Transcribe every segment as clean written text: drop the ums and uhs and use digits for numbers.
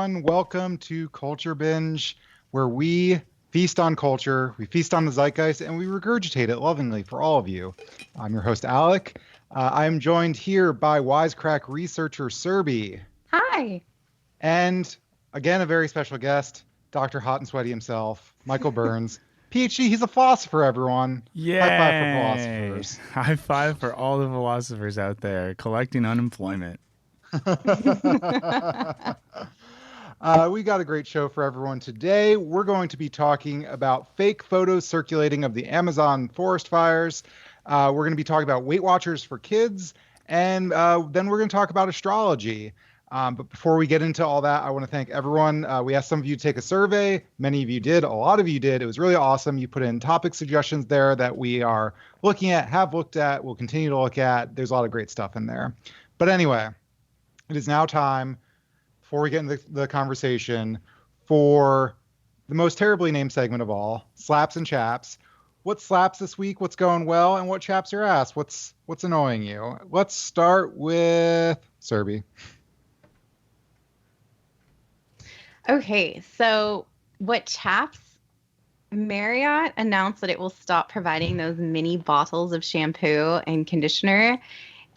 everyone. Welcome to Culture Binge, where we feast on culture, we feast on the zeitgeist, and we regurgitate it lovingly for all of you. I'm your host, Alec. I'm joined here by Wisecrack researcher, Serby. Hi. And again, a very special guest, Dr. Hot and Sweaty himself, Michael Burns. PhD, he's a philosopher, everyone. Yay! High five for philosophers. High five for all the philosophers out there collecting unemployment. We got a great show for everyone today. We're going to be talking about fake photos circulating of the Amazon forest fires. We're going to be talking about Weight Watchers for kids, and then we're going to talk about astrology. But before we get into all that, I want to thank everyone. We asked some of you to take a survey. Many of you did. A lot of you did. It was really awesome. You put in topic suggestions there that we are looking at, have looked at, will continue to look at. There's a lot of great stuff in there. But anyway, it is now time, before we get into the conversation, for the most terribly named segment of all, Slaps and Chaps. What slaps this week? What's going well? And what chaps your ass? What's annoying you? Let's start with Serby. Okay, so what chaps? Marriott announced that it will stop providing those mini bottles of shampoo and conditioner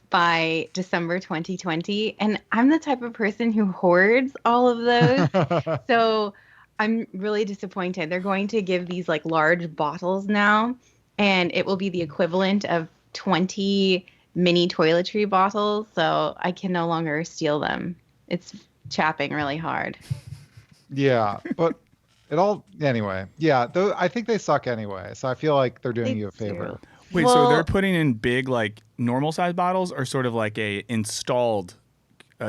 by December 2020. And I'm the type of person who hoards all of those. So I'm really disappointed. They're going to give these like large bottles now, and it will be the equivalent of 20 mini toiletry bottles. So I can no longer steal them. It's chapping really hard. Yeah, but anyway. Yeah, I think they suck anyway. So I feel like they're doing you a favor. Wait, so they're putting in big, like, normal size bottles or sort of like a installed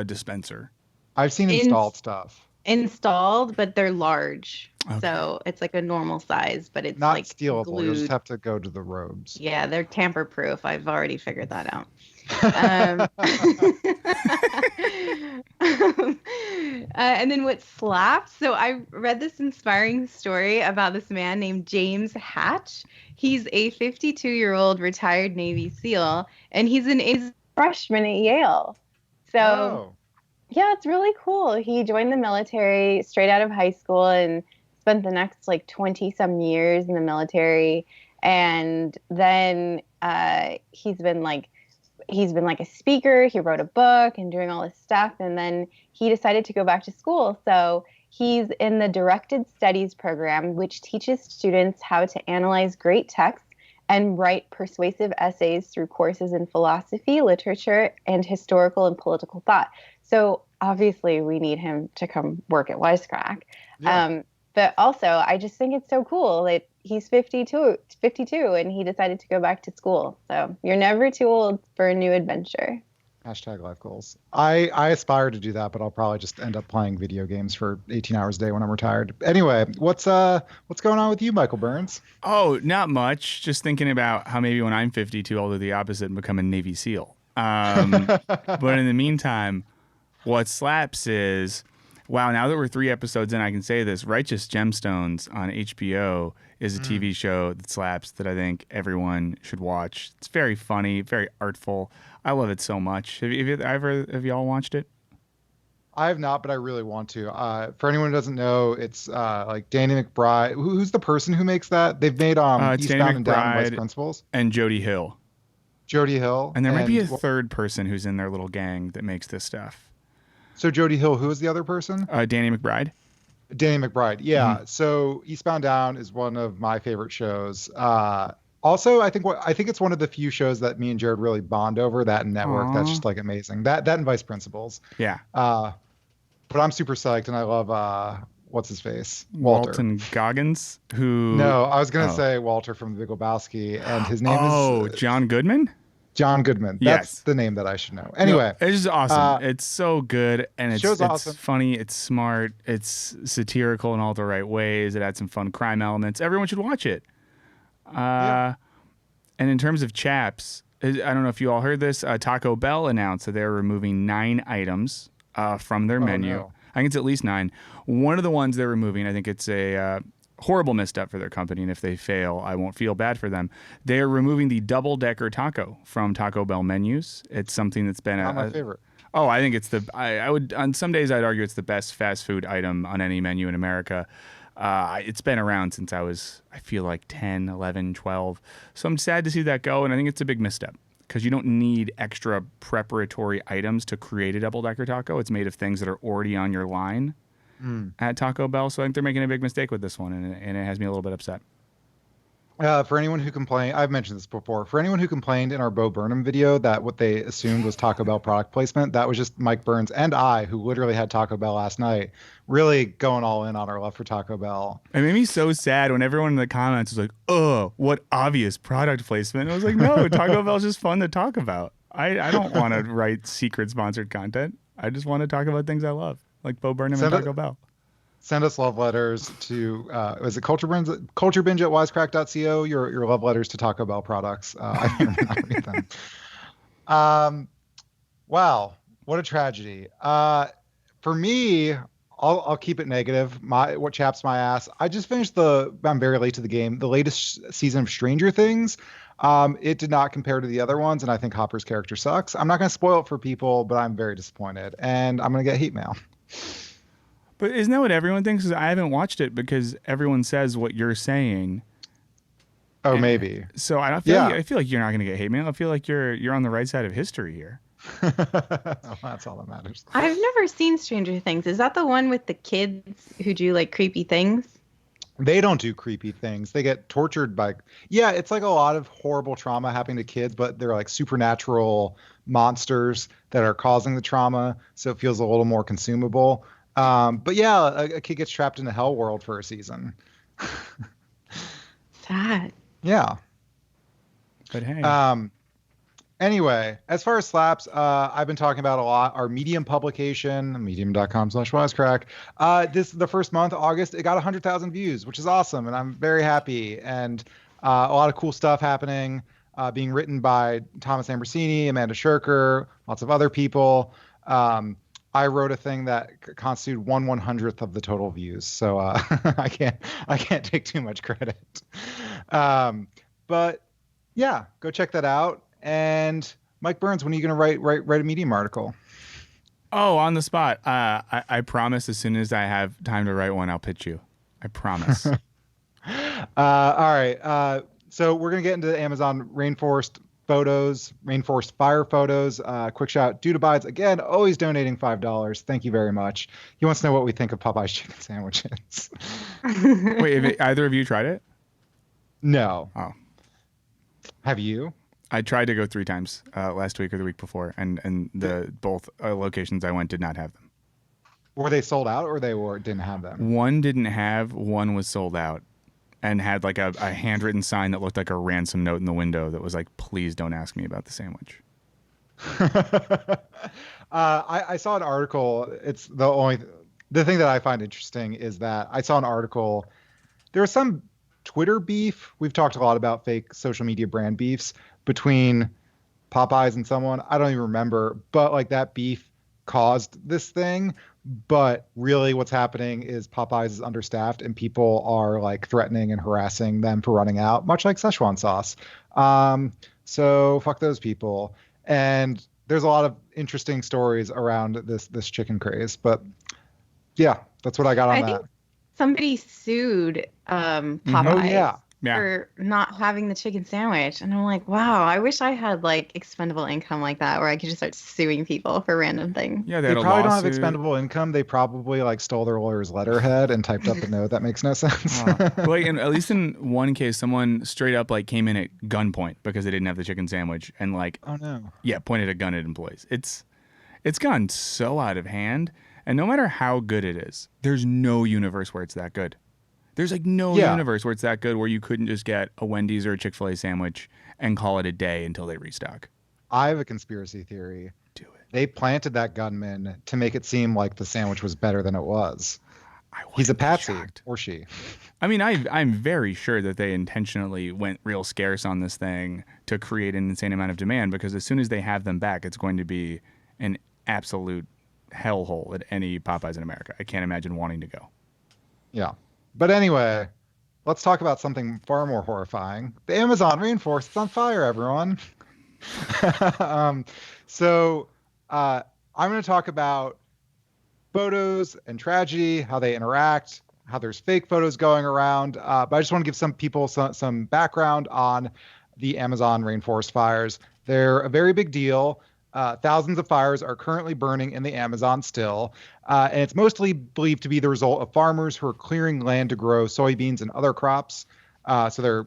dispenser? I've seen installed stuff. Installed, but they're large. Okay. So it's like a normal size, but it's not like stealable. Glued. You'll just have to go to the robes. Yeah, they're tamper-proof. I've already figured that out. And then what slaps? So I read this inspiring story about this man named James Hatch. He's a 52-year-old retired Navy SEAL, and he's a freshman at Yale. So, yeah, it's really cool. He joined the military straight out of high school and spent the next, 20-some years in the military. And then he's been a speaker. He wrote a book and doing all this stuff. And then he decided to go back to school. So he's in the Directed Studies program, which teaches students how to analyze great texts and write persuasive essays through courses in philosophy, literature, and historical and political thought. So obviously we need him to come work at Wisecrack. Yeah. But also, I just think it's so cool that he's 52, and he decided to go back to school. So you're never too old for a new adventure. Hashtag life goals. I aspire to do that, but I'll probably just end up playing video games for 18 hours a day when I'm retired. Anyway, what's going on with you, Michael Burns? Oh, not much. Just thinking about how maybe when I'm 52, I'll do the opposite and become a Navy SEAL. But in the meantime, what slaps is... Wow, now that we're 3 episodes in, I can say this. Righteous Gemstones on HBO is a TV show that slaps that I think everyone should watch. It's very funny, very artful. I love it so much. Have y'all watched it? I have not, but I really want to. For anyone who doesn't know, it's like Danny McBride. Who's the person who makes that? They've made Eastbound and Down West Principles. And Jody Hill. Jody Hill. And there might be a third person who's in their little gang that makes this stuff. So Jody Hill, who is the other person? Danny McBride. Danny McBride, yeah. Mm-hmm. So Eastbound Down is one of my favorite shows. Also, I think it's one of the few shows that me and Jared really bond over. That and Network. Aww. That's just like amazing. That and Vice Principals. Yeah. But I'm super psyched, and I love what's his face, Walter. Walton Goggins. Who? No, I was gonna say Walter from The Big Lebowski, and his name is John Goodman. John Goodman. That's the name that I should know. Anyway. No, it's just awesome. It's so good. And it's awesome. Funny. It's smart. It's satirical in all the right ways. It adds some fun crime elements. Everyone should watch it. And in terms of chaps, I don't know if you all heard this. Taco Bell announced that they're removing 9 items from their menu. No. I think it's at least 9. One of the ones they're removing, I think it's a... horrible misstep for their company, and if they fail, I won't feel bad for them. They're removing the double-decker taco from Taco Bell menus. It's something that's been my favorite. Oh, I think it's I would, on some days I'd argue it's the best fast food item on any menu in America. It's been around since I feel like 10, 11, 12. So I'm sad to see that go, and I think it's a big misstep because you don't need extra preparatory items to create a double-decker taco. It's made of things that are already on your line at Taco Bell. So I think they're making a big mistake with this one, and it has me a little bit upset. For anyone who complained, I've mentioned this before. For anyone who complained in our Bo Burnham video that what they assumed was Taco Bell product placement, that was just Mike Burns and I, who literally had Taco Bell last night, really going all in on our love for Taco Bell. It made me so sad when everyone in the comments was like, "Oh, what obvious product placement." I was like, "No, Taco Bell's just fun to talk about. I don't want to write secret sponsored content. I just want to talk about things I love, like Bo Burnham and Taco Bell." Send us love letters to, is it Culture Binge at wisecrack.co? Your love letters to Taco Bell products. I can read them. Wow, what a tragedy. For me, I'll keep it negative. What chaps my ass. I just finished I'm very late to the game, the latest season of Stranger Things. It did not compare to the other ones, and I think Hopper's character sucks. I'm not going to spoil it for people, but I'm very disappointed, and I'm going to get hate mail. But isn't that what everyone thinks? I haven't watched it because everyone says what you're saying. Oh, maybe. So I feel like you're not going to get hate mail. I feel like you're on the right side of history here. Oh, that's all that matters. I've never seen Stranger Things. Is that the one with the kids who do like creepy things? They don't do creepy things. They get tortured by. Yeah, it's like a lot of horrible trauma happening to kids, but they're like supernatural monsters that are causing the trauma, so it feels a little more consumable. But yeah, a kid gets trapped in a hell world for a season. Sad. Yeah. But hey. Anyway, as far as slaps, I've been talking about a lot. Our Medium publication, medium.com/wisecrack. The first month, August, it got 100,000 views, which is awesome, and I'm very happy. And a lot of cool stuff happening, being written by Thomas Ambrosini, Amanda Shurker, lots of other people. I wrote a thing that constituted 1/100th of the total views, so I can't take too much credit. But yeah, go check that out. And Mike Burns, when are you going to write a Medium article? Oh, on the spot. I promise. As soon as I have time to write one, I'll pitch you. I promise. All right. So we're going to get into the Amazon rainforest fire photos. Quick shout, Dude Abides, again, always donating $5. Thank you very much. He wants to know what we think of Popeye's chicken sandwiches. Wait, have either of you tried it? No. Oh. Have you? I tried to go 3 times last week or the week before, and both locations I went did not have them. Were they sold out, or didn't have them? One didn't have, one was sold out. And had like a handwritten sign that looked like a ransom note in the window that was like, "Please don't ask me about the sandwich." I saw an article. It's the thing that I find interesting is that I saw an article. There was some Twitter beef. We've talked a lot about fake social media brand beefs between Popeyes and someone. I don't even remember, but like that beef caused this thing. But really what's happening is Popeyes is understaffed and people are like threatening and harassing them for running out, much like Szechuan sauce. So fuck those people. And there's a lot of interesting stories around this chicken craze. But yeah, that's what I got on that. Think somebody sued Popeyes. Oh, yeah. For not having the chicken sandwich. And I'm like, wow, I wish I had like expendable income like that where I could just start suing people for random things. Yeah, they probably don't have expendable income. They probably like stole their lawyer's letterhead and typed up a note that makes no sense. Like, at least in one case, someone straight up like came in at gunpoint because they didn't have the chicken sandwich and like, oh no, yeah, pointed a gun at employees. It's gone so out of hand, and no matter how good it is, there's no universe where it's that good. There's like no universe where it's that good where you couldn't just get a Wendy's or a Chick-fil-A sandwich and call it a day until they restock. I have a conspiracy theory. Do it. They planted that gunman to make it seem like the sandwich was better than it was. He's a patsy, or she. I mean, I'm very sure that they intentionally went real scarce on this thing to create an insane amount of demand, because as soon as they have them back, it's going to be an absolute hellhole at any Popeyes in America. I can't imagine wanting to go. Yeah. But anyway, let's talk about something far more horrifying. The Amazon rainforest is on fire, everyone. So I'm going to talk about photos and tragedy, how they interact, how there's fake photos going around. But I just want to give some people some background on the Amazon rainforest fires. They're a very big deal. Thousands of fires are currently burning in the Amazon still, and it's mostly believed to be the result of farmers who are clearing land to grow soybeans and other crops. So they're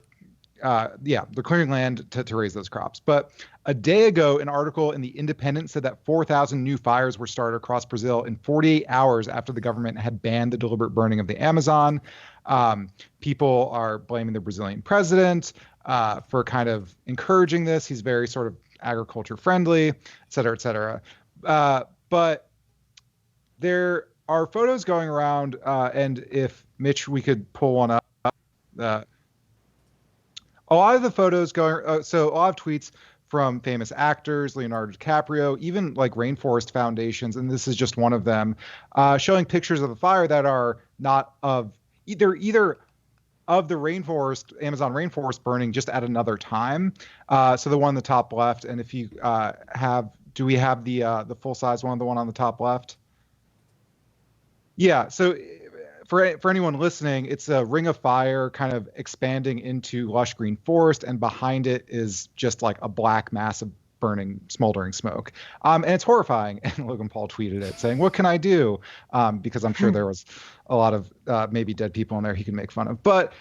clearing land to raise those crops. But a day ago, an article in The Independent said that 4,000 new fires were started across Brazil in 48 hours after the government had banned the deliberate burning of the Amazon. People are blaming the Brazilian president for kind of encouraging this. He's very sort of agriculture friendly, et cetera, et cetera. But there are photos going around, and if Mitch, we could pull one up. A lot of the photos going, so a lot of tweets from famous actors, Leonardo DiCaprio, even like rainforest foundations, and this is just one of them, showing pictures of the fire that are not of either of the rainforest, Amazon rainforest burning just at another time. So the one on the top left, and if you do we have the full size one, the one on the top left? Yeah. So for anyone listening, it's a ring of fire kind of expanding into lush green forest, and behind it is just like a black mass of burning, smoldering smoke. And it's horrifying. And Logan Paul tweeted it saying, "What can I do?" Because I'm sure there was a lot of maybe dead people in there he could make fun of. But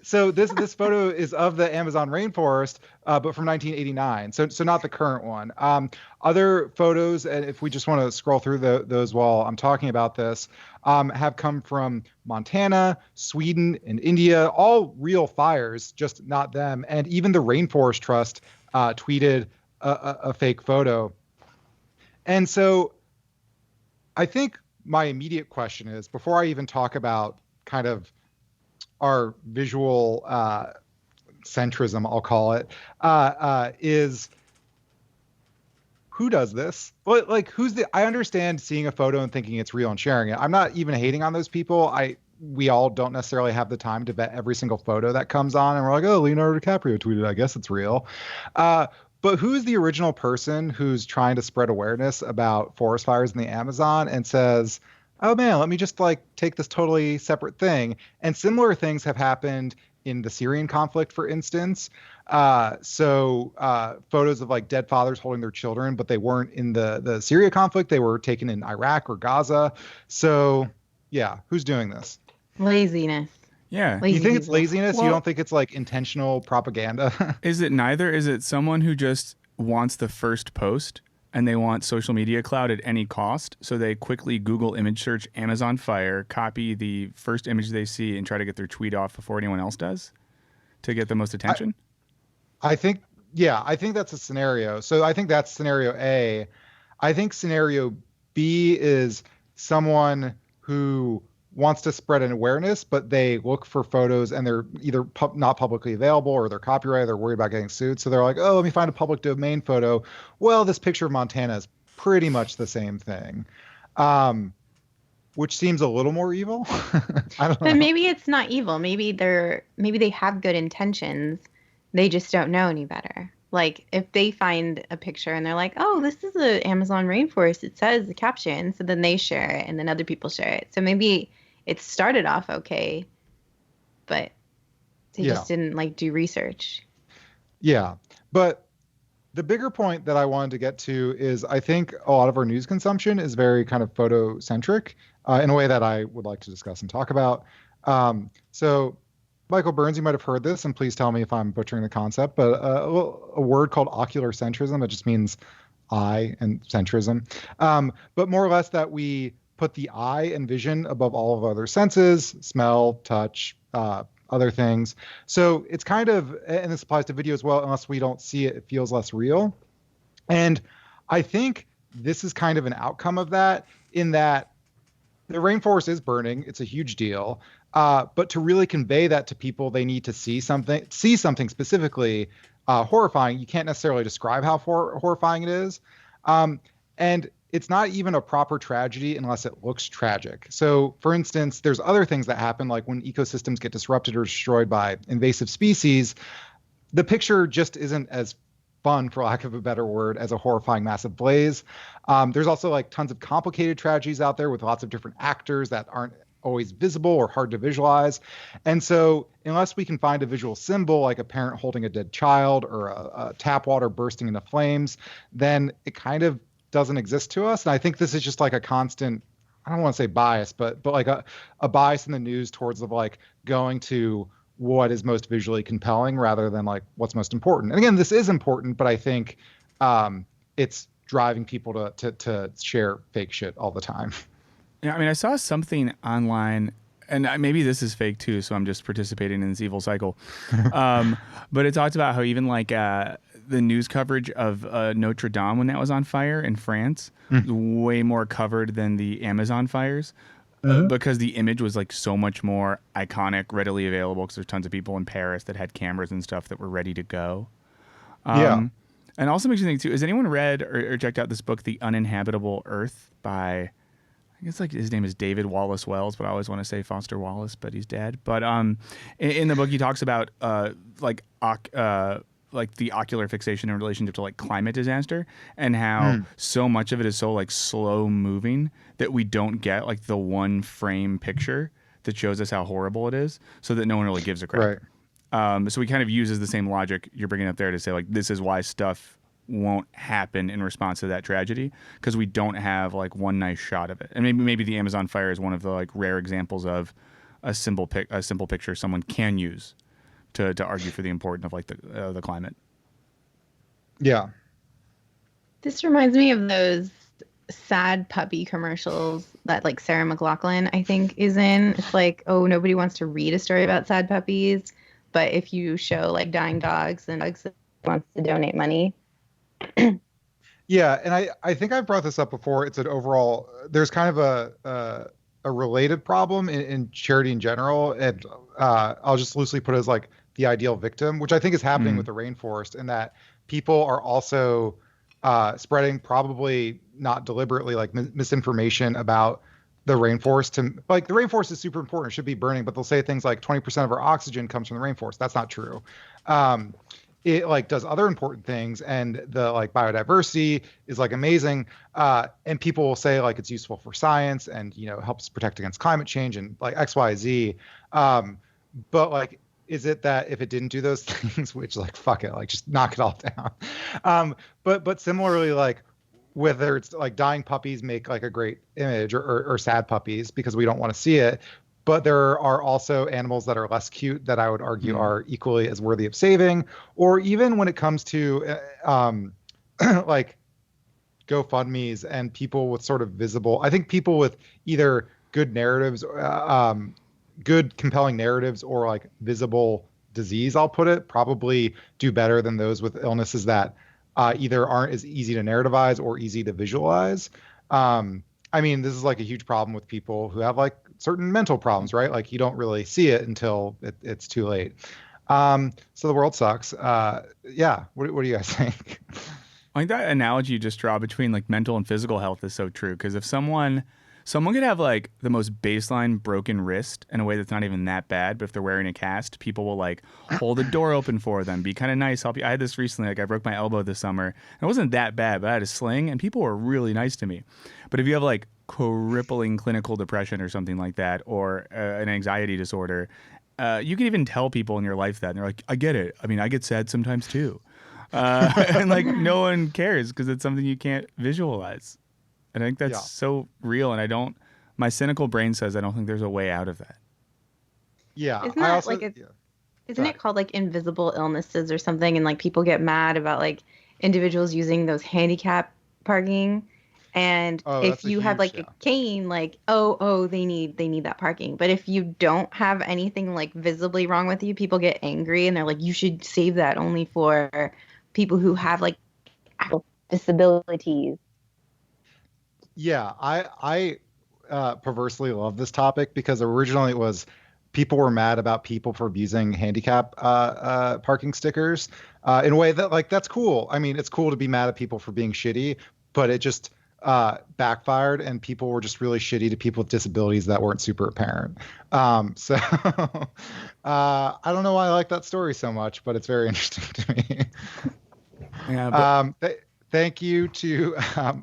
so this photo is of the Amazon rainforest, but from 1989. So not the current one. Other photos, and if we just want to scroll through those while I'm talking about this, have come from Montana, Sweden, and India. All real fires, just not them. And even the Rainforest Trust tweeted a fake photo. And so I think my immediate question is, before I even talk about kind of our visual centrism, I'll call it, is who does this? Well, like, I understand seeing a photo and thinking it's real and sharing it. I'm not even hating on those people. We all don't necessarily have the time to vet every single photo that comes on, and we're like, oh, Leonardo DiCaprio tweeted, I guess it's real. But who's the original person who's trying to spread awareness about forest fires in the Amazon and says, oh man, let me just like take this totally separate thing? And similar things have happened in the Syrian conflict, for instance. So photos of like dead fathers holding their children, but they weren't in the Syria conflict. They were taken in Iraq or Gaza. So yeah, who's doing this? Laziness. Yeah. Lazy You think it's people. laziness? Well, you don't think it's like intentional propaganda? Is it neither? Is it someone who just wants the first post and they want social media clout at any cost? So they quickly Google image search Amazon fire, copy the first image they see, and try to get their tweet off before anyone else does to get the most attention? I think that's a scenario. So I think that's scenario A. I think scenario B is someone who wants to spread an awareness, but they look for photos and they're either not publicly available or they're copyrighted. They're worried about getting sued. So they're like, oh, let me find a public domain photo. Well, this picture of Montana is pretty much the same thing, which seems a little more evil. I don't know. But maybe it's not evil. Maybe they have good intentions. They just don't know any better. Like if they find a picture and they're like, oh, this is the Amazon rainforest. It says the caption. So then they share it and then other people share it. So maybe it started off okay, but they just didn't like do research. Yeah. But the bigger point that I wanted to get to is I think a lot of our news consumption is very kind of photo-centric in a way that I would like to discuss and talk about. So Michael Burns, you might have heard this, and please tell me if I'm butchering the concept, but a word called ocular centrism. It just means eye and centrism. But more or less that we put the eye and vision above all of other senses, smell, touch, other things. So it's kind of, and this applies to video as well, unless we don't see it, it feels less real. And I think this is kind of an outcome of that, in that the rainforest is burning. It's a huge deal. But to really convey that to people, they need to see something specifically horrifying. You can't necessarily describe how horrifying it is. And it's not even a proper tragedy unless it looks tragic. So, for instance, there's other things that happen, like when ecosystems get disrupted or destroyed by invasive species. The picture just isn't as fun, for lack of a better word, as a horrifying massive blaze. There's also like tons of complicated tragedies out there with lots of different actors that aren't always visible or hard to visualize. And so unless we can find a visual symbol like a parent holding a dead child or a tap water bursting into flames, then it kind of doesn't exist to us. And I think this is just like a constant, I don't want to say bias, but like a bias in the news towards of like going to what is most visually compelling rather than like what's most important. And again, this is important, but I think it's driving people to share fake shit all the time. Yeah, I mean, I saw something online, and maybe this is fake too, so I'm just participating in this evil cycle. But it talked about how even like the news coverage of Notre Dame when that was on fire in France was way more covered than the Amazon fires. Because the image was like so much more iconic, readily available, because there's tons of people in Paris that had cameras and stuff that were ready to go. And also makes you think too, has anyone read or checked out this book, The Uninhabitable Earth by, I guess like his name is David Wallace Wells, but I always want to say Foster Wallace, but he's dead. But in the book he talks about like the ocular fixation in relationship to like climate disaster, and how so much of it is so like slow moving that we don't get like the one frame picture that shows us how horrible it is, so that no one really gives a crap. Right. So we kind of uses the same logic you're bringing up there to say like this is why stuff won't happen in response to that tragedy, because we don't have like one nice shot of it. And maybe the Amazon fire is one of the like rare examples of a simple picture someone can use to argue for the importance of like the climate. Yeah. This reminds me of those sad puppy commercials that like Sarah McLachlan, I think, is in. It's like, oh, nobody wants to read a story about sad puppies, but if you show like dying dogs, then dogs wants to donate money. Yeah, and I think I've brought this up before. It's an overall, there's kind of a related problem in charity in general, and I'll just loosely put it as like the ideal victim, which I think is happening with the rainforest, in that people are also spreading, probably not deliberately, like misinformation about the rainforest. To like, the rainforest is super important, it should be burning, but they'll say things like 20% of our oxygen comes from the rainforest. That's not true. It like does other important things, and the like biodiversity is like amazing, and people will say like it's useful for science and, you know, helps protect against climate change and like XYZ, but like, is it that if it didn't do those things, which like fuck it, like just knock it all down, but similarly, like whether it's like dying puppies make like a great image, or sad puppies because we don't want to see it. But there are also animals that are less cute that I would argue are equally as worthy of saving. Or even when it comes to like GoFundMes and people with sort of visible, I think people with either good narratives, good compelling narratives, or like visible disease, I'll put it, probably do better than those with illnesses that either aren't as easy to narrativize or easy to visualize. I mean, this is like a huge problem with people who have like certain mental problems, right? Like you don't really see it until it's too late. So the world sucks. Yeah. What do you guys think? I think that analogy you just draw between like mental and physical health is so true. Because if someone could have like the most baseline broken wrist in a way that's not even that bad, but if they're wearing a cast, people will like hold the door open for them, be kind of nice, help you. I had this recently, like I broke my elbow this summer. And it wasn't that bad, but I had a sling and people were really nice to me. But if you have like crippling clinical depression or something like that, or an anxiety disorder, you can even tell people in your life that, and they're like, I get it. I mean, I get sad sometimes too. And like no one cares because it's something you can't visualize. And I think that's so real. And my cynical brain says I don't think there's a way out of that. Yeah. Isn't that isn't it called like invisible illnesses or something? And like people get mad about like individuals using those handicap parking. And if you have like a cane, like, they need that parking. But if you don't have anything like visibly wrong with you, people get angry and they're like, you should save that only for people who have like disabilities. Yeah, I perversely love this topic because originally it was people were mad about people for abusing handicap parking stickers in a way that like, that's cool. I mean, it's cool to be mad at people for being shitty, but it just backfired and people were just really shitty to people with disabilities that weren't super apparent. So I don't know why I like that story so much, but it's very interesting to me. Yeah, but Thank you to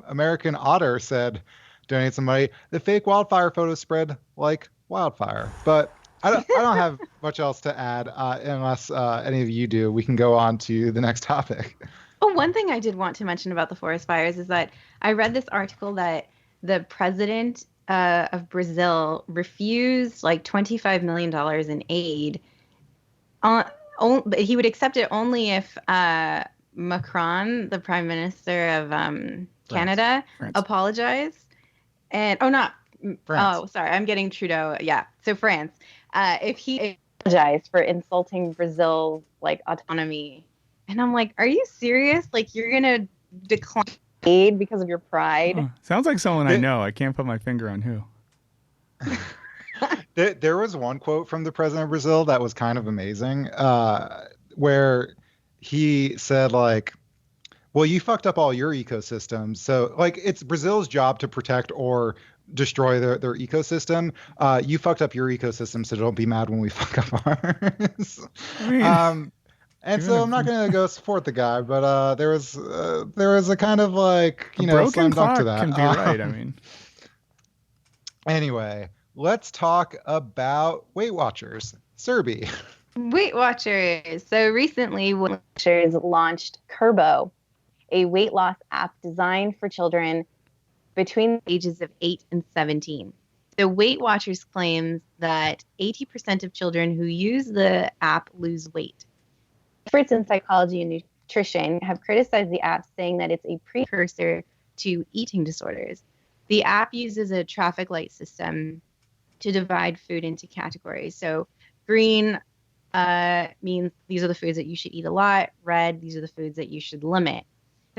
American Otter said, donate some money. The fake wildfire photos spread like wildfire. But I don't have much else to add unless any of you do. We can go on to the next topic. Oh, one thing I did want to mention about the forest fires is that I read this article that the president of Brazil refused like $25 million in aid. But he would accept it only if Macron, the prime minister of Canada, France. apologized. And not France. oh, sorry, I'm getting Trudeau. Yeah, so France. If he apologized for insulting Brazil's like autonomy, and I'm like, are you serious? Like you're gonna decline aid because of your pride? oh, sounds like someone I know. I can't put my finger on who. There was one quote from the president of Brazil that was kind of amazing, where he said like, well, you fucked up all your ecosystems. So like it's Brazil's job to protect or destroy their ecosystem. You fucked up your ecosystem, so don't be mad when we fuck up ours. I mean, and so I'm not going to go support the guy, but there was a kind of like, a broken slam dunk clock to that. can be right. I mean, Anyway, let's talk about Weight Watchers. Serby. Weight Watchers. So recently, Weight Watchers launched Kurbo, a weight loss app designed for children between the ages of 8 and 17. So Weight Watchers claims that 80% of children who use the app lose weight. Experts in psychology and nutrition have criticized the app, saying that it's a precursor to eating disorders. The app uses a traffic light system to divide food into categories. So green means these are the foods that you should eat a lot. Red, these are the foods that you should limit.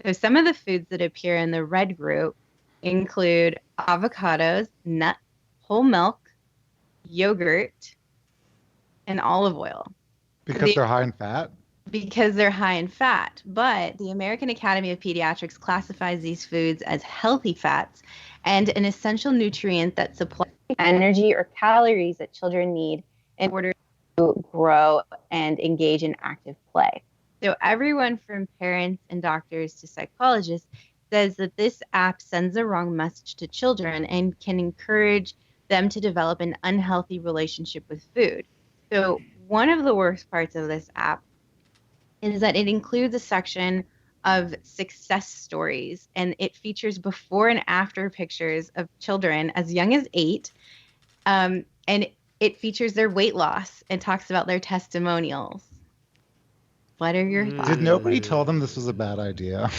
So some of the foods that appear in the red group include avocados, nuts, whole milk, yogurt, and olive oil. Because they're high in fat? Because they're high in fat. But the American Academy of Pediatrics classifies these foods as healthy fats and an essential nutrient that supplies energy or calories that children need in order to grow and engage in active play. So everyone from parents and doctors to psychologists says that this app sends a wrong message to children and can encourage them to develop an unhealthy relationship with food. So one of the worst parts of this app is that it includes a section of success stories, and it features before and after pictures of children as young as 8, and it features their weight loss and talks about their testimonials. What are your thoughts? Did nobody tell them this was a bad idea?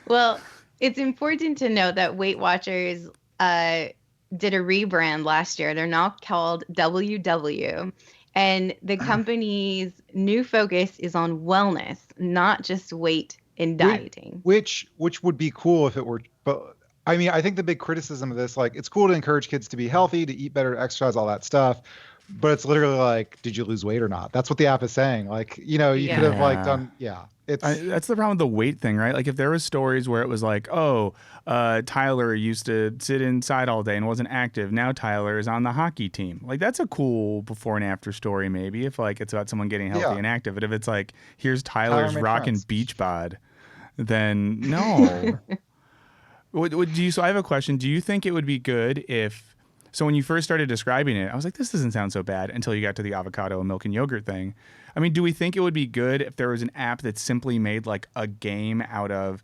Well, it's important to note that Weight Watchers did a rebrand last year. They're now called WW. And the company's new focus is on wellness, not just weight and dieting. Which would be cool if it were, but I mean, I think the big criticism of this, like, it's cool to encourage kids to be healthy, to eat better, to exercise, all that stuff. But it's literally like, did you lose weight or not? That's what the app is saying. Like, you could have like done, that's the problem with the weight thing, right? Like if there was stories where it was like, oh, Tyler used to sit inside all day and wasn't active. Now Tyler is on the hockey team. Like that's a cool before and after story, maybe if like it's about someone getting healthy and active. But if it's like, here's Tyler's rocking beach bod, then no. So I have a question. Do you think it would be good if, so when you first started describing it, I was like, this doesn't sound so bad until you got to the avocado and milk and yogurt thing. I mean, do we think it would be good if there was an app that simply made like a game out of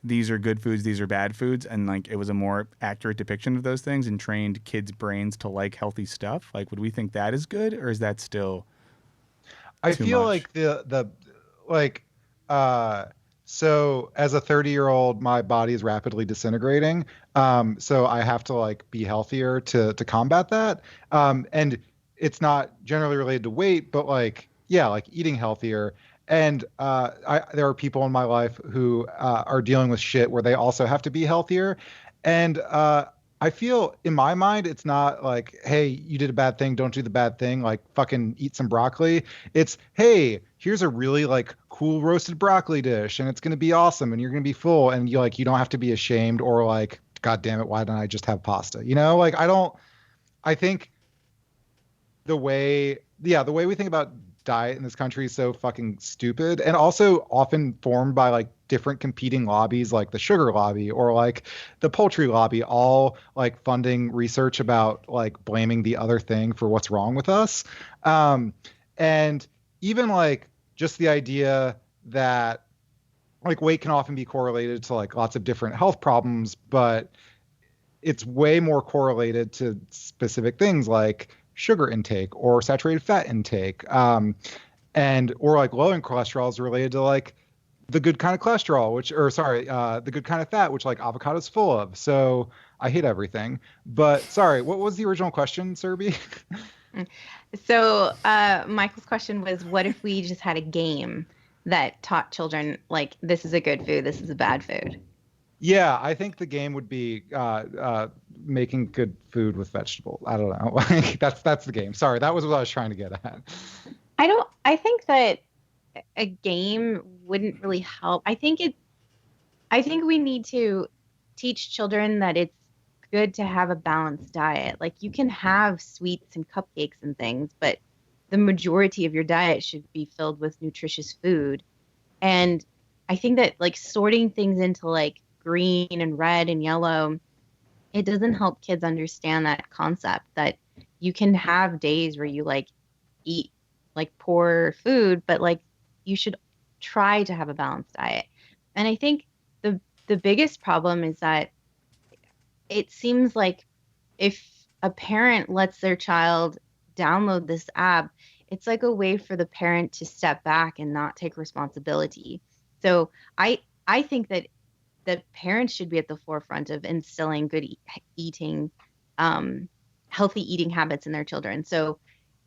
these are good foods, these are bad foods, and like it was a more accurate depiction of those things and trained kids' brains to like healthy stuff? Like, would we think that is good, or is that still I feel much? Like so as a 30-year-old, my body is rapidly disintegrating. So I have to like be healthier to combat that. And it's not generally related to weight, but like, yeah, like eating healthier. And there are people in my life who are dealing with shit where they also have to be healthier. And I feel in my mind, it's not like, hey, you did a bad thing, don't do the bad thing, like fucking eat some broccoli. It's, hey, here's a really like cool roasted broccoli dish and it's going to be awesome and you're going to be full and you don't have to be ashamed or like, God damn it, why don't I just have pasta? Like I think the way we think about diet in this country is so fucking stupid, and also often formed by like different competing lobbies, like the sugar lobby or like the poultry lobby, all like funding research about like blaming the other thing for what's wrong with us. And even like just the idea that like weight can often be correlated to like lots of different health problems, but it's way more correlated to specific things like sugar intake or saturated fat intake. And or like low in cholesterol is related to like the good kind of cholesterol, the good kind of fat, which like avocado's full of. So I hate everything. But sorry, what was the original question, Serby? So Michael's question was, what if we just had a game that taught children, like, this is a good food, this is a bad food? Yeah, I think the game would be making good food with vegetables. I don't know. Like that's the game. Sorry, that was what I was trying to get at. I think that a game wouldn't really help. I think we need to teach children that it's good to have a balanced diet. Like, you can have sweets and cupcakes and things, but the majority of your diet should be filled with nutritious food. And I think that like sorting things into like green and red and yellow, it doesn't help kids understand that concept that you can have days where you like eat like poor food, but like you should try to have a balanced diet. And I think the biggest problem is that it seems like if a parent lets their child download this app, it's like a way for the parent to step back and not take responsibility. So I think that parents should be at the forefront of instilling good eating, healthy eating habits in their children. So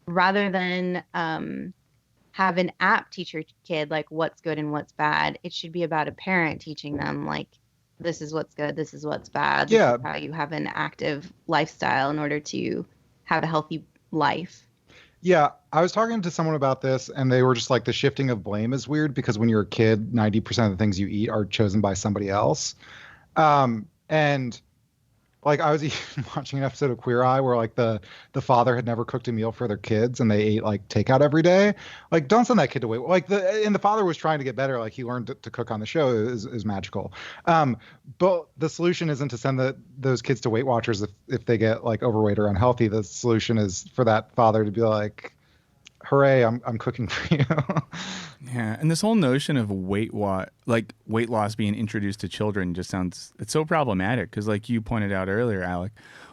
rather than have an app teach your kid like what's good and what's bad, it should be about a parent teaching them like, this is what's good, this is what's bad. This is how you have an active lifestyle in order to have a healthy life. Yeah, I was talking to someone about this, and they were just like, the shifting of blame is weird because when you're a kid, 90% of the things you eat are chosen by somebody else. And like, I was even watching an episode of Queer Eye where like the father had never cooked a meal for their kids and they ate like takeout every day. Like, don't send that kid to wait. Like the father was trying to get better. Like, he learned to cook on the show. Is magical. But the solution isn't to send those kids to Weight Watchers if they get like overweight or unhealthy. The solution is for that father to be like, hooray, I'm cooking for you. Yeah, and this whole notion of weight loss being introduced to children just sounds, it's so problematic because like you pointed out earlier, Alec,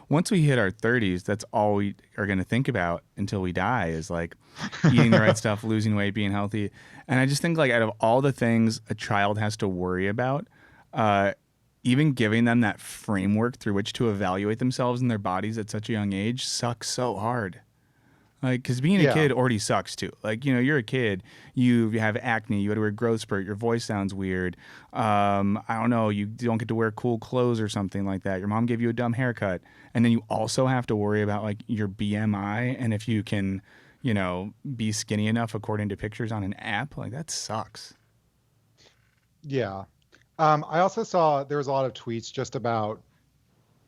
once we hit our 30s, that's all we are going to think about until we die is like eating the right stuff, losing weight, being healthy. And I just think like out of all the things a child has to worry about, even giving them that framework through which to evaluate themselves and their bodies at such a young age sucks so hard. Like, because being a kid already sucks too. Like, you know, you're a kid, you have acne, you had to wear growth spurt, your voice sounds weird. I don't know, you don't get to wear cool clothes or something like that. Your mom gave you a dumb haircut. And then you also have to worry about like your BMI and if you can, you know, be skinny enough according to pictures on an app. Like, that sucks. Yeah. I also saw there was a lot of tweets just about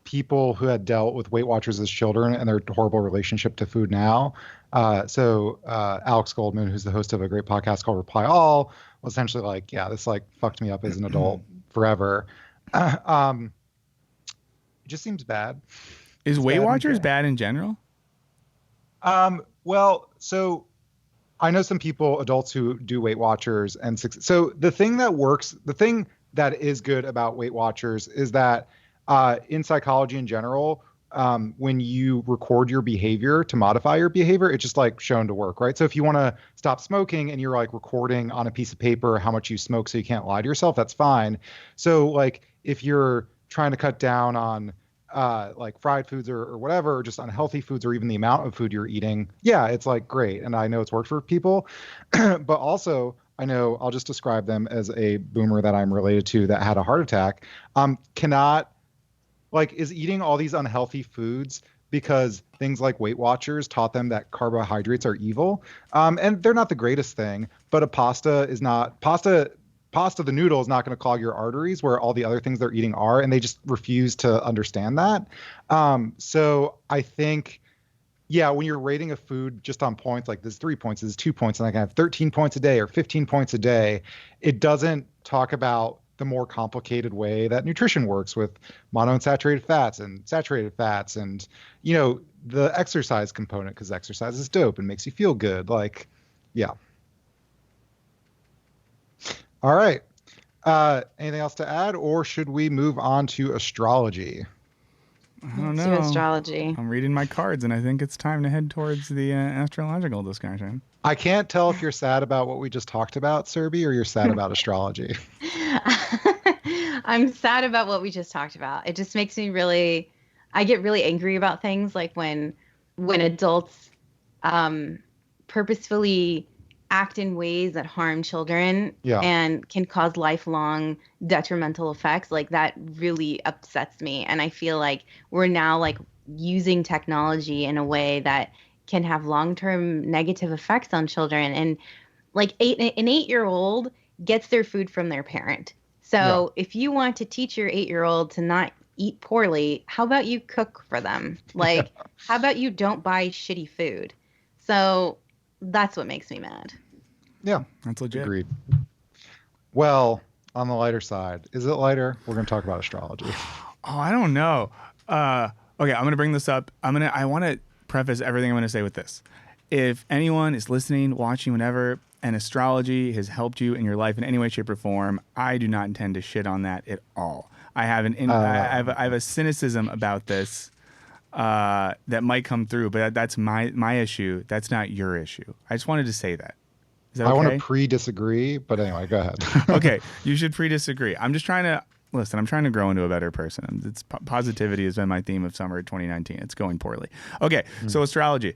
people who had dealt with Weight Watchers as children and their horrible relationship to food now. So Alex Goldman, who's the host of a great podcast called Reply All, was essentially like, yeah, this like fucked me up as an adult forever. It just seems bad. Is Weight Watchers bad in general? Well, so I know some people, adults who do Weight Watchers, and so the thing that is good about Weight Watchers is that in psychology in general, when you record your behavior to modify your behavior, it's just like shown to work, right? So if you want to stop smoking and you're like recording on a piece of paper how much you smoke so you can't lie to yourself, that's fine. So like if you're trying to cut down on like fried foods or whatever, or just unhealthy foods, or even the amount of food you're eating, yeah, it's like great. And I know it's worked for people, but also I know I'll just describe them as a boomer that I'm related to that had a heart attack, is eating all these unhealthy foods because things like Weight Watchers taught them that carbohydrates are evil. And they're not the greatest thing, but pasta, the noodle is not going to clog your arteries where all the other things they're eating are. And they just refuse to understand that. So I think yeah, when you're rating a food just on points, like there's 3 points, there's 2 points, and I can have 13 points a day or 15 points a day, it doesn't talk about the more complicated way that nutrition works with monounsaturated fats and saturated fats and, the exercise component, because exercise is dope and makes you feel good. Like, yeah. All right. Anything else to add, or should we move on to astrology? I don't Let's know. do astrology. I'm reading my cards, and I think it's time to head towards the astrological discussion. I can't tell if you're sad about what we just talked about, Serby, or you're sad about astrology. I'm sad about what we just talked about. It just makes me I get really angry about things like when adults purposefully act in ways that harm children and can cause lifelong detrimental effects. Like, that really upsets me. And I feel like we're now like using technology in a way that can have long-term negative effects on children. And like an 8-year-old gets their food from their parent. So if you want to teach your 8-year-old to not eat poorly, how about you cook for them? Like, how about you don't buy shitty food? So that's what makes me mad. Yeah, that's legit. Agreed. Well, on the lighter side, is it lighter? We're going to talk about astrology. Oh, I don't know. Okay, I'm going to bring this up. I want to preface everything I'm going to say with this. If anyone is listening, watching, whatever, and astrology has helped you in your life in any way, shape, or form, I do not intend to shit on that at all. I have a cynicism about this that might come through, but that's my issue. That's not your issue. I just wanted to say that. Is that okay? I want to pre-disagree, but anyway, go ahead. Okay, you should pre-disagree. I'm just trying to listen. I'm trying to grow into a better person. It's positivity has been my theme of summer 2019. It's going poorly. Okay, so astrology.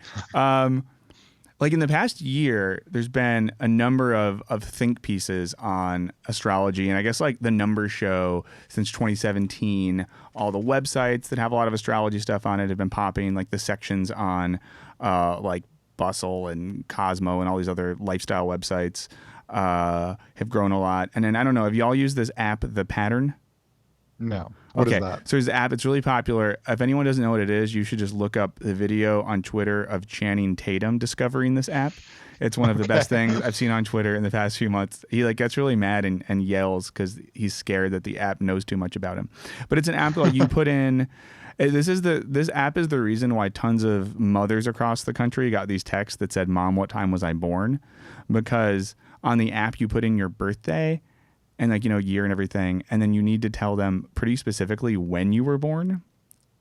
Like in the past year, there's been a number of think pieces on astrology. And I guess like the numbers show since 2017, all the websites that have a lot of astrology stuff on it have been popping. Like the sections on like Bustle and Cosmo and all these other lifestyle websites have grown a lot. And then I don't know, have y'all used this app, The Pattern? No. What is that? So there's an app. It's really popular. If anyone doesn't know what it is, you should just look up the video on Twitter of Channing Tatum discovering this app. It's one of the best things I've seen on Twitter in the past few months. He like gets really mad and yells because he's scared that the app knows too much about him. But it's an app like you put in. This app is the reason why tons of mothers across the country got these texts that said, "Mom, what time was I born?" Because on the app you put in your birthday and like, year and everything. And then you need to tell them pretty specifically when you were born.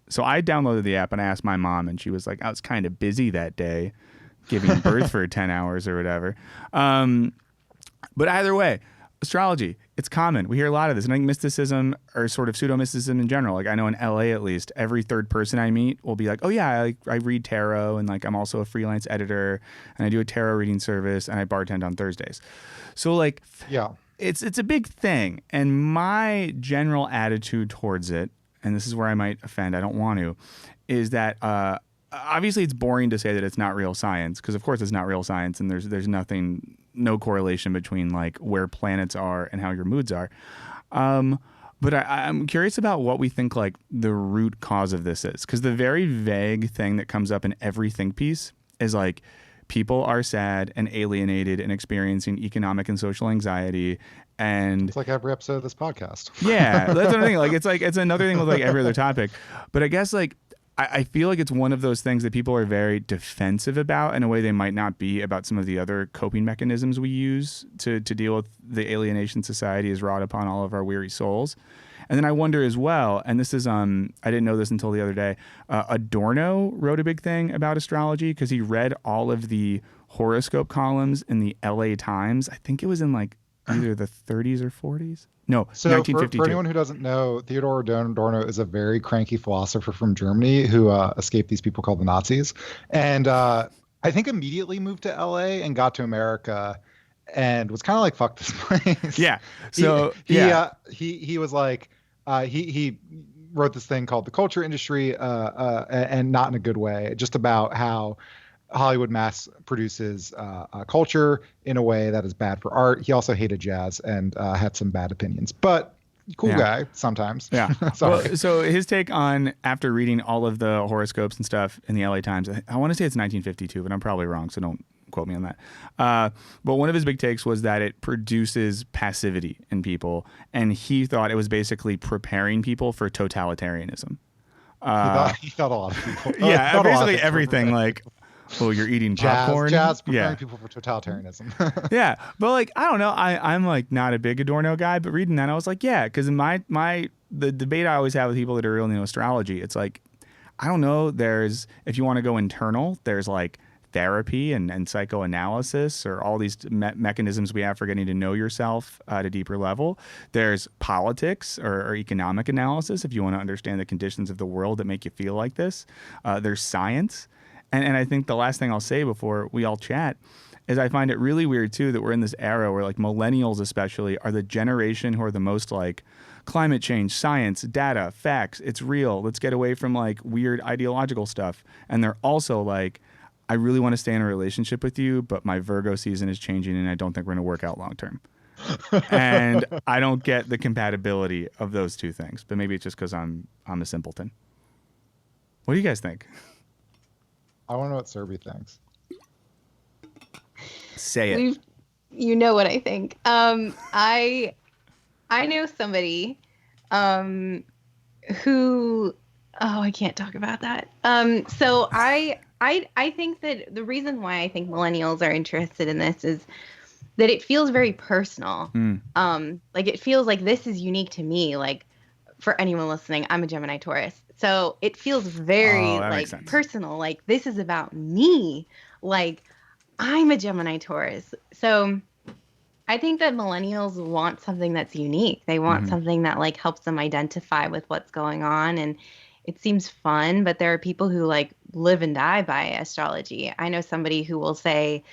So I downloaded the app and I asked my mom and she was like, I was kind of busy that day giving birth for 10 hours or whatever. But either way, astrology, it's common. We hear a lot of this. And I think mysticism or sort of pseudo-mysticism in general, like I know in LA at least, every third person I meet will be like, oh yeah, I read tarot and like I'm also a freelance editor and I do a tarot reading service and I bartend on Thursdays. So like, yeah. It's a big thing, and my general attitude towards it, and this is where I might offend, I don't want to, is that obviously it's boring to say that it's not real science, because of course it's not real science, and there's no correlation between like where planets are and how your moods are. But I'm curious about what we think like the root cause of this is, because the very vague thing that comes up in every think piece is like, people are sad and alienated and experiencing economic and social anxiety. And it's like every episode of this podcast. Yeah, that's another thing. Like it's another thing with like every other topic. But I guess like I feel like it's one of those things that people are very defensive about in a way they might not be about some of the other coping mechanisms we use to deal with the alienation society has wrought upon all of our weary souls. And then I wonder as well, and this is, I didn't know this until the other day, Adorno wrote a big thing about astrology because he read all of the horoscope columns in the LA Times. I think it was in like either the 30s or 40s. No, so 1952. For anyone who doesn't know, Theodor Adorno is a very cranky philosopher from Germany who escaped these people called the Nazis. And I think immediately moved to LA and got to America and was kind of like, fuck this place. Yeah. So he was like, he wrote this thing called The Culture Industry, and not in a good way, just about how Hollywood mass produces culture in a way that is bad for art. He also hated jazz and had some bad opinions. But cool guy sometimes. Yeah. Sorry. Well, so his take on, after reading all of the horoscopes and stuff in the LA Times, I want to say it's 1952, but I'm probably wrong, so don't quote me on that. But one of his big takes was that it produces passivity in people, and he thought it was basically preparing people for totalitarianism. He thought a lot of people. Yeah, basically everything, like, oh, you're eating popcorn. Jazz preparing people for totalitarianism. Yeah, but like, I don't know. I'm like not a big Adorno guy, but reading that, I was like, yeah, because in the debate I always have with people that are really into astrology, it's like, I don't know. If you want to go internal, there's like therapy and psychoanalysis, or all these mechanisms we have for getting to know yourself at a deeper level. There's politics or economic analysis if you want to understand the conditions of the world that make you feel like this. There's science. And I think the last thing I'll say before we all chat is I find it really weird, too, that we're in this era where, like, millennials especially are the generation who are the most, like, climate change, science, data, facts, it's real. Let's get away from, like, weird ideological stuff. And they're also like, I really want to stay in a relationship with you, but my Virgo season is changing and I don't think we're going to work out long term. And I don't get the compatibility of those two things. But maybe it's just because I'm a simpleton. What do you guys think? I want to know what Serby thinks. Say it. You know what I think. I know somebody who, I can't talk about that. So I think that the reason why I think millennials are interested in this is that it feels very personal. Like, it feels like this is unique to me. Like, for anyone listening, I'm a Gemini Taurus. So it feels very like personal. Like, this is about me. Like, I'm a Gemini Taurus. So I think that millennials want something that's unique. They want something that like helps them identify with what's going on. And it seems fun, but there are people who like live and die by astrology. I know somebody who will say,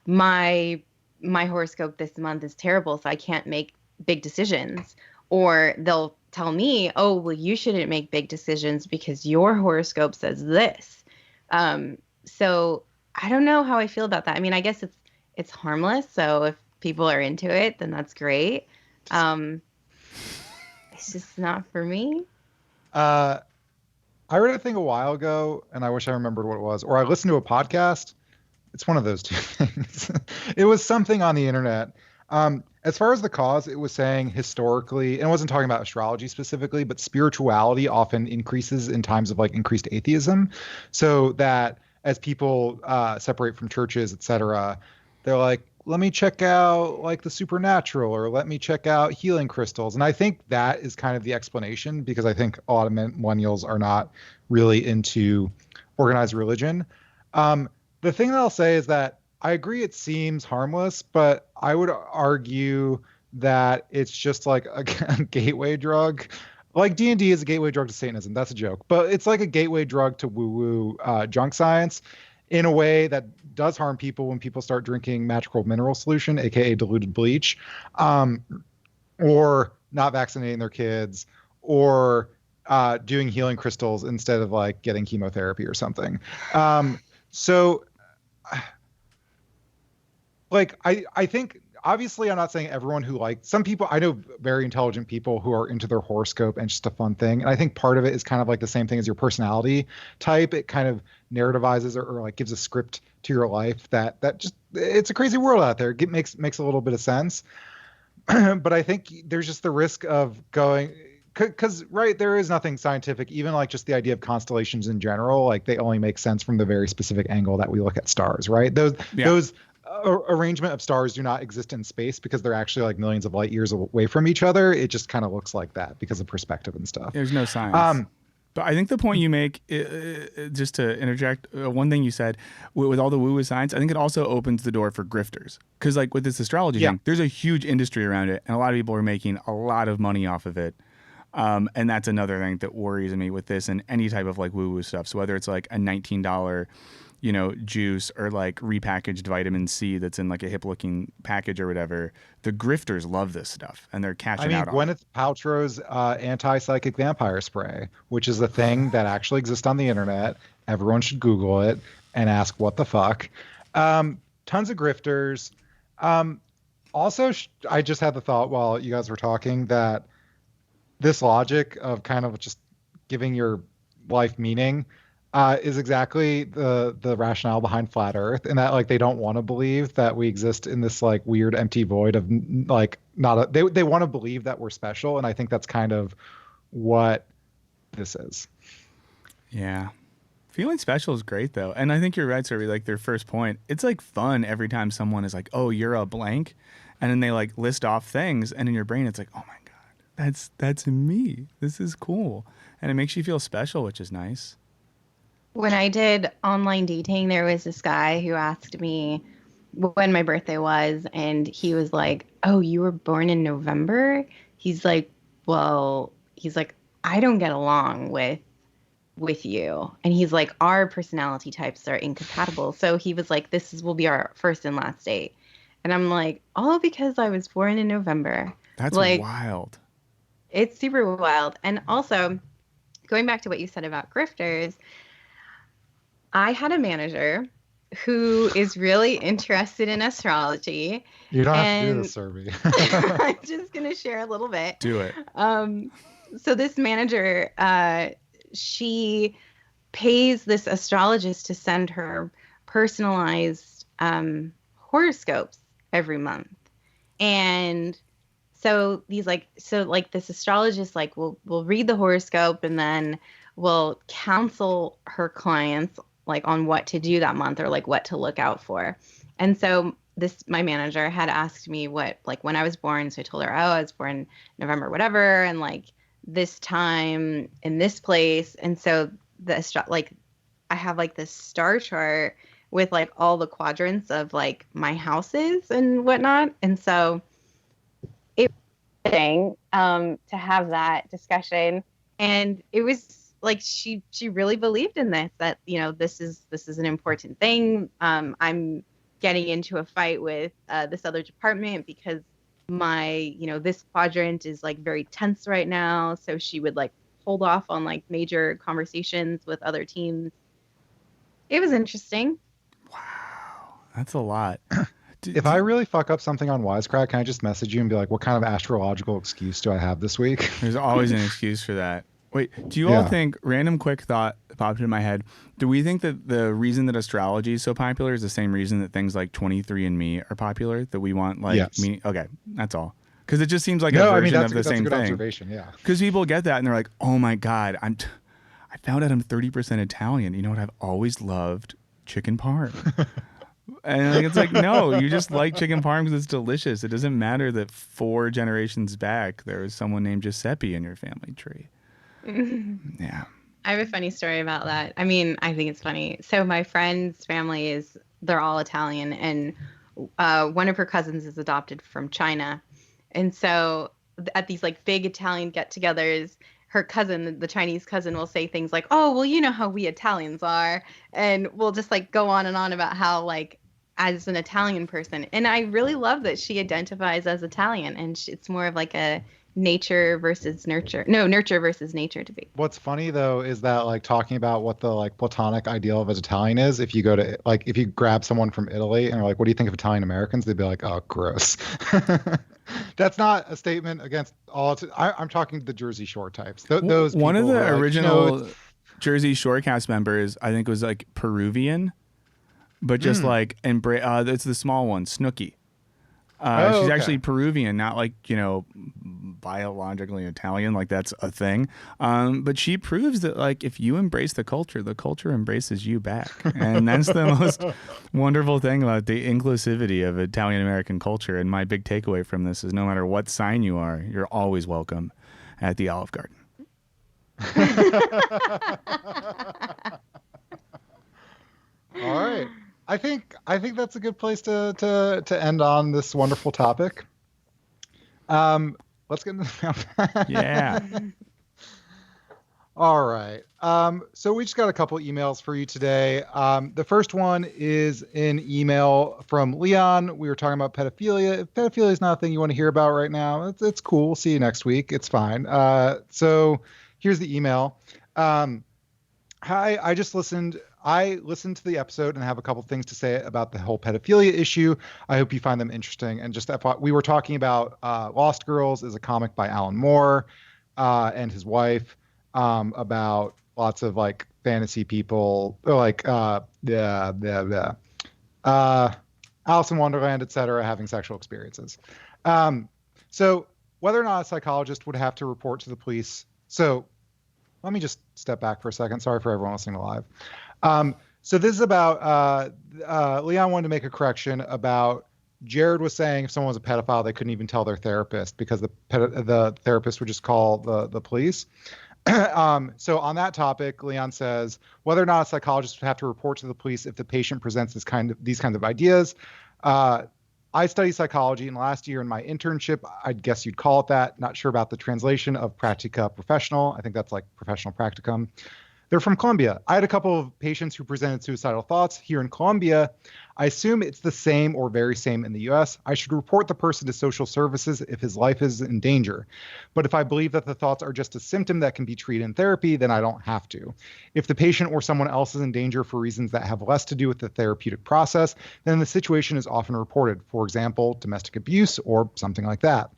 my horoscope this month is terrible, so I can't make big decisions. Or they'll tell me, oh, well, you shouldn't make big decisions because your horoscope says this. So I don't know how I feel about that. I mean, I guess it's harmless. So if people are into it, then that's great. It's just not for me. I read a thing a while ago, and I wish I remembered what it was. Or I listened to a podcast. It's one of those two things. It was something on the internet. As far as the cause, it was saying historically, and it wasn't talking about astrology specifically, but spirituality often increases in times of like increased atheism. So that as people separate from churches, etc., they're like, let me check out like the supernatural, or let me check out healing crystals. And I think that is kind of the explanation, because I think a lot of millennials are not really into organized religion. The thing that I'll say is that I agree it seems harmless, but I would argue that it's just like a gateway drug. Like D&D is a gateway drug to Satanism. That's a joke. But it's like a gateway drug to woo-woo junk science in a way that does harm people when people start drinking magical mineral solution, aka diluted bleach, or not vaccinating their kids, or doing healing crystals instead of like getting chemotherapy or something. So like, I think, obviously, I'm not saying everyone who like, some people, I know very intelligent people who are into their horoscope and just a fun thing. And I think part of it is kind of like the same thing as your personality type. It kind of narrativizes or like gives a script to your life that just, it's a crazy world out there. It makes a little bit of sense. But I think there's just the risk of going, because right, there is nothing scientific, even like just the idea of constellations in general, like they only make sense from the very specific angle that we look at stars, right? Those arrangement of stars do not exist in space because they're actually like millions of light years away from each other. It just kind of looks like that because of perspective and stuff. There's no science. But I think the point you make, just to interject, one thing you said with all the woo-woo science, I think it also opens the door for grifters. Because like with this astrology thing, there's a huge industry around it, and a lot of people are making a lot of money off of it. And that's another thing that worries me with this and any type of like woo-woo stuff. So whether it's like a $19 juice or like repackaged vitamin C that's in like a hip looking package or whatever, the grifters love this stuff and they're cashing out on it. Gwyneth Paltrow's anti-psychic vampire spray, which is a thing that actually exists on the internet. Everyone should Google it and ask what the fuck. Tons of grifters. Also, I just had the thought while you guys were talking that this logic of kind of just giving your life meaning is exactly the rationale behind flat Earth, and that like they don't want to believe that we exist in this like weird empty void of like not a, they want to believe that we're special, and I think that's kind of what this is. Yeah. Feeling special is great though. And I think you're right, Survey, like their first point. It's like fun every time someone is like, "Oh, you're a blank." And then they like list off things, and in your brain it's like, "Oh my God, that's me. This is cool." And it makes you feel special, which is nice. When I did online dating, there was this guy who asked me when my birthday was, and he was like, "Oh, you were born in November?" He's like, "Well," he's like, "I don't get along with you." And he's like, "Our personality types are incompatible." So he was like, will be our first and last date. And I'm like, all because I was born in November. That's like, wild. It's super wild. And also, going back to what you said about grifters, I had a manager who is really interested in astrology. You don't have to do this, Survey. I'm just going to share a little bit. Do it. So this manager, she pays this astrologist to send her personalized horoscopes every month. And so this astrologist like will read the horoscope and then will counsel her clients like on what to do that month or like what to look out for. And so my manager had asked me what like when I was born. So I told her, "Oh, I was born November, whatever, and like this time in this place." And so I have like this star chart with like all the quadrants of like my houses and whatnot. And so it was interesting to have that discussion. And it was like she really believed in this, that, you know, this is an important thing. I'm getting into a fight with this other department because my, you know, this quadrant is like very tense right now. So she would like hold off on like major conversations with other teams. It was interesting. Wow. That's a lot. If I really fuck up something on Wisecrack, can I just message you and be like, what kind of astrological excuse do I have this week? There's always an excuse for that. Wait, do you all think, random quick thought popped in my head, do we think that the reason that astrology is so popular is the same reason that things like 23andMe are popular? That we want like me? Okay, that's all. Because it just seems like a version of the same thing. Observation, yeah. Because people get that and they're like, "Oh my God, I found out I'm 30% Italian. You know what? I've always loved chicken parm." And it's like, no, you just like chicken parm because it's delicious. It doesn't matter that 4 generations back there was someone named Giuseppe in your family tree. Yeah. I have a funny story about that. I mean, I think it's funny. So my friend's family they're all Italian, and one of her cousins is adopted from China. And so at these like big Italian get-togethers, her cousin, the Chinese cousin, will say things like, "Oh, well, you know how we Italians are." And we'll just like go on and on about how like as an Italian person. And I really love that she identifies as Italian, and it's more of like a nurture versus nature debate. What's funny though is that like talking about what the like platonic ideal of an Italian is, if you go to like if you grab someone from Italy and are like, "What do you think of Italian Americans?" they'd be like, "Oh, gross." That's not a statement against all. I'm talking to the Jersey Shore types. Those one of the original like, Jersey Shore cast members, I think, was like Peruvian, but just like it's the small one, Snooki. She's actually Peruvian, not like, you know, biologically Italian, like that's a thing. But she proves that like if you embrace the culture embraces you back. And that's the most wonderful thing about the inclusivity of Italian American culture. And my big takeaway from this is no matter what sign you are, you're always welcome at the Olive Garden. All right. I think that's a good place to end on this wonderful topic. Let's get into the mailbag. Yeah. All right. So we just got a couple emails for you today. The first one is an email from Leon. We were talking about pedophilia. If pedophilia is not a thing you want to hear about right now, it's cool. We'll see you next week. It's fine. So here's the email. Hi, I listened to the episode and have a couple things to say about the whole pedophilia issue. I hope you find them interesting. And just that we were talking about Lost Girls is a comic by Alan Moore. and his wife about lots of like fantasy people, like uh, Alice in Wonderland, etc., having sexual experiences. Um, so whether or not a psychologist would have to report to the police. So let me just step back for a second. Sorry for everyone listening live. So this is about Leon wanted to make a correction about Jared was saying if someone was a pedophile, they couldn't even tell their therapist because the therapist would just call the police. So on that topic, Leon says whether or not a psychologist would have to report to the police if the patient presents these kinds of ideas. I study psychology, and last year in my internship, I guess you'd call it that. Not sure about the translation of practica professional. I think that's like professional practicum. They're from Colombia. I had a couple of patients who presented suicidal thoughts here in Colombia. I assume it's the same or very same in the US. I should report the person to social services if his life is in danger. But if I believe that the thoughts are just a symptom that can be treated in therapy, then I don't have to. If the patient or someone else is in danger for reasons that have less to do with the therapeutic process, then the situation is often reported. For example, domestic abuse or something like that.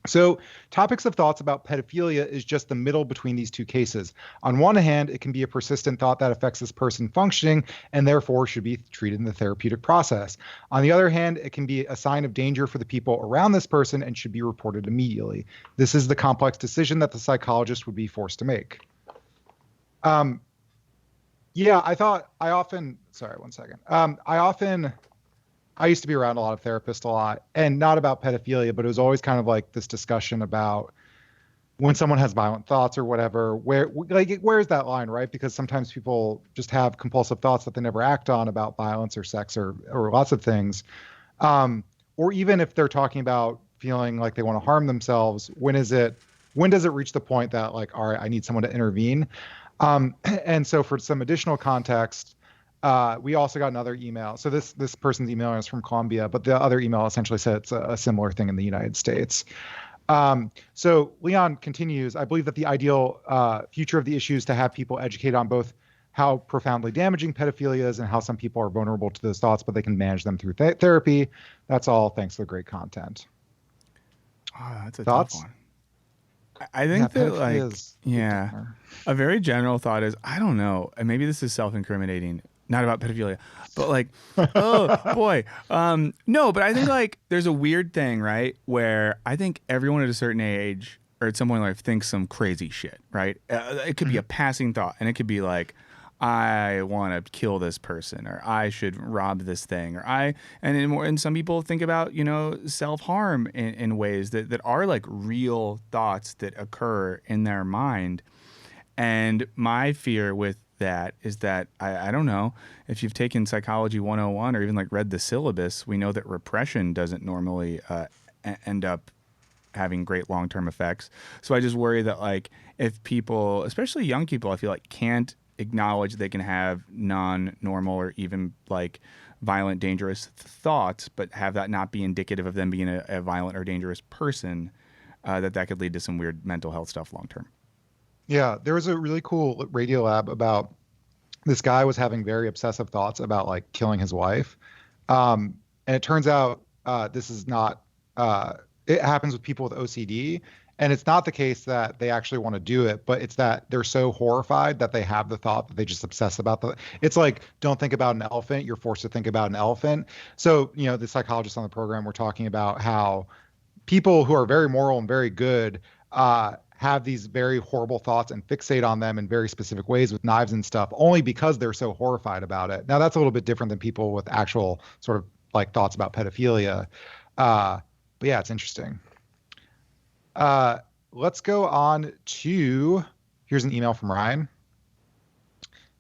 So topics of thoughts about pedophilia is just the middle between these two cases. On one hand, it can be a persistent thought that affects this person functioning and therefore should be treated in the therapeutic process. On the other hand, it can be a sign of danger for the people around this person and should be reported immediately. This is the complex decision that the psychologist would be forced to make. I used to be around a lot of therapists a lot, and not about pedophilia, but it was always kind of like this discussion about when someone has violent thoughts or whatever, where's that line, right? Because sometimes people just have compulsive thoughts that they never act on about violence or sex or lots of things. Or even if they're talking about feeling like they want to harm themselves, when does it reach the point that like, all right, I need someone to intervene? And so for some additional context, we also got another email. So this person's emailing us from Colombia, but the other email essentially said it's a similar thing in the United States. So Leon continues, I believe that the ideal future of the issue is to have people educated on both how profoundly damaging pedophilia is and how some people are vulnerable to those thoughts, but they can manage them through therapy. That's all thanks to the great content. Oh, that's a Thoughts? tough one. I think a very general thought is, I don't know, and maybe this is self-incriminating, not about pedophilia, but like, oh boy. No, but I think like there's a weird thing, right? Where I think everyone at a certain age or at some point in life thinks some crazy shit, right? It could be a passing thought, and it could be like, I want to kill this person, or I should rob this thing, and some people think about, self-harm in ways that are like real thoughts that occur in their mind. And my fear with that is that I don't know if you've taken Psychology 101 or even like read the syllabus, we know that repression doesn't normally end up having great long-term effects. So I just worry that like if people, especially young people, I feel like can't acknowledge they can have non-normal or even like violent, dangerous thoughts, but have that not be indicative of them being a violent or dangerous person, that could lead to some weird mental health stuff long-term. Yeah, there was a really cool radio lab about this guy was having very obsessive thoughts about like killing his wife. And it turns out this is not, it happens with people with OCD. And it's not the case that they actually want to do it, but it's that they're so horrified that they have the thought that they just obsess about it's like, don't think about an elephant. You're forced to think about an elephant. So, the psychologists on the program were talking about how people who are very moral and very good, have these very horrible thoughts and fixate on them in very specific ways with knives and stuff, only because they're so horrified about it. Now that's a little bit different than people with actual sort of like thoughts about pedophilia. But yeah, it's interesting. Let's go on to, here's an email from Ryan.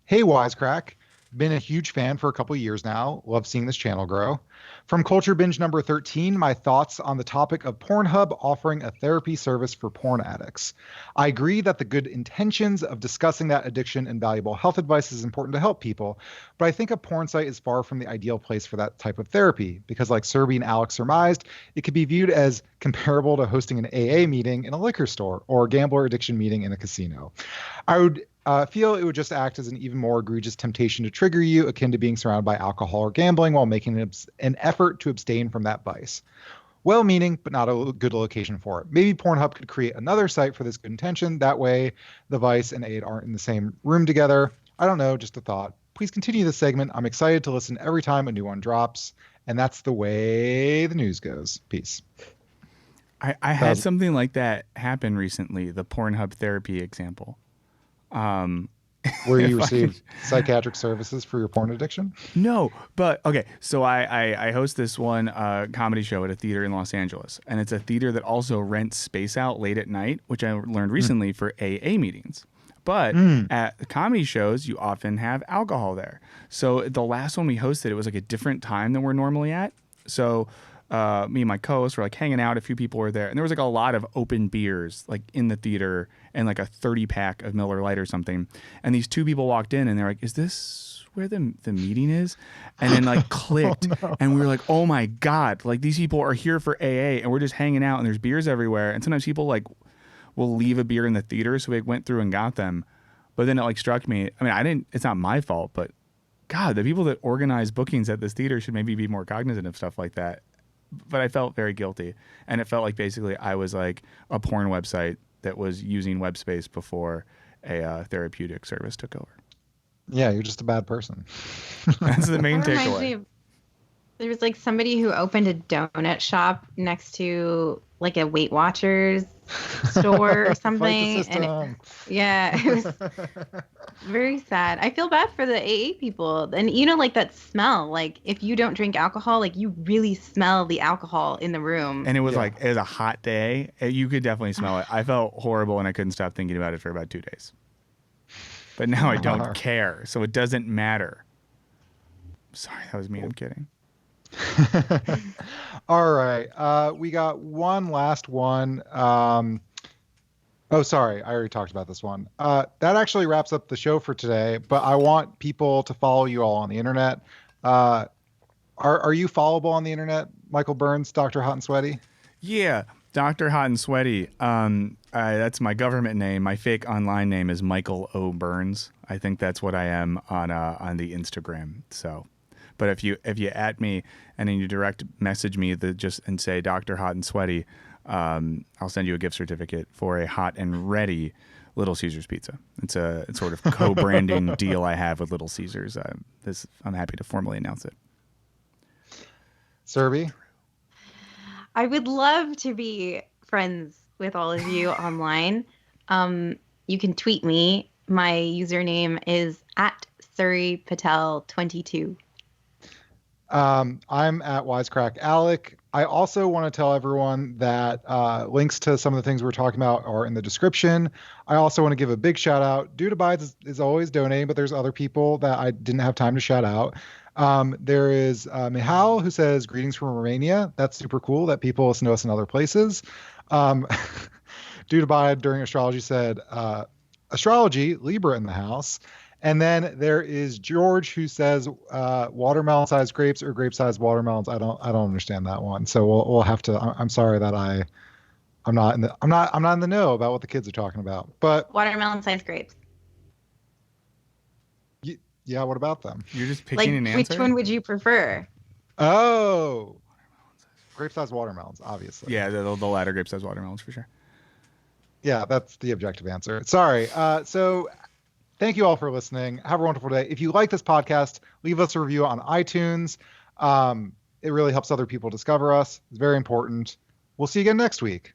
Hey, Wisecrack. Been a huge fan for a couple of years now. Love seeing this channel grow. From Culture Binge number 13, my thoughts on the topic of Pornhub offering a therapy service for porn addicts. I agree that the good intentions of discussing that addiction and valuable health advice is important to help people, but I think a porn site is far from the ideal place for that type of therapy because, like Serby and Alex surmised, it could be viewed as comparable to hosting an AA meeting in a liquor store or a gambler addiction meeting in a casino. I would feel it would just act as an even more egregious temptation to trigger you, akin to being surrounded by alcohol or gambling while making an effort to abstain from that vice. well-meaning, but not a good location for it. Maybe Pornhub could create another site for this good intention. That way, the Vice and 8 aren't in the same room together. I don't know, just a thought. Please continue this segment. I'm excited to listen every time a new one drops. And that's the way the news goes. Peace. I had something like that happen recently, the Pornhub therapy example. Where you received psychiatric services for your porn addiction? No, but okay. So I host this one comedy show at a theater in Los Angeles, and it's a theater that also rents space out late at night, which I learned recently for AA meetings. But at comedy shows, you often have alcohol there. So the last one we hosted, it was like a different time than we're normally at. So me and my co-host were like hanging out. A few people were there, and there was like a lot of open beers like in the theater and like a 30-pack of Miller Lite or something. And these two people walked in, and they're like, "Is this where the meeting is?" And then like clicked, and we were like, "Oh my God, like these people are here for AA, and we're just hanging out, and there's beers everywhere." And sometimes people like will leave a beer in the theater, so we went through and got them. But then it like struck me. I mean, I didn't. It's not my fault, but God, the people that organize bookings at this theater should maybe be more cognizant of stuff like that. But I felt very guilty, and it felt like basically I was like a porn website that was using web space before a therapeutic service took over. Yeah, you're just a bad person. That's the main takeaway. There was like somebody who opened a donut shop next to like a Weight Watchers store or something. And it was very sad. I feel bad for the AA people. And you know, like that smell, like if you don't drink alcohol, like you really smell the alcohol in the room. And it was like, it was a hot day. You could definitely smell it. I felt horrible and I couldn't stop thinking about it for about 2 days. But now I don't care. So it doesn't matter. Sorry, that was me. I'm kidding. All right. We got one last one. Oh, sorry. I already talked about this one. That actually wraps up the show for today, but I want people to follow you all on the internet. Are you followable on the internet, Michael Burns, Dr. Hot and Sweaty? Yeah, Dr. Hot and Sweaty. That's my government name. My fake online name is Michael O. Burns. I think that's what I am on the Instagram. So, but if you at me and then you direct message me and say Dr. Hot and Sweaty, I'll send you a gift certificate for a hot and ready Little Caesars pizza. It's sort of co-branding deal I have with Little Caesars. I'm happy to formally announce it. Serby? I would love to be friends with all of you online. You can tweet me. My username is @SurreyPatel22. I'm at Wisecrack Alec. I also want to tell everyone that links to some of the things we're talking about are in the description. I also want to give a big shout out. Dude Abides is always donating, but there's other people that I didn't have time to shout out. There is Mihal, who says, "Greetings from Romania." That's super cool that people listen to us in other places. Dude Abide during astrology said, "Astrology, Libra in the house." And then there is George, who says watermelon-sized grapes or grape-sized watermelons. I don't understand that one. So we'll have to. I'm sorry that I'm not in the know about what the kids are talking about. But watermelon-sized grapes. Yeah, what about them? You're just picking an answer. Which one would you prefer? Oh, grape-sized watermelons, obviously. Yeah, the latter grape-sized watermelons for sure. Yeah, that's the objective answer. Sorry. So. Thank you all for listening. Have a wonderful day. If you like this podcast, leave us a review on iTunes. It really helps other people discover us. It's very important. We'll see you again next week.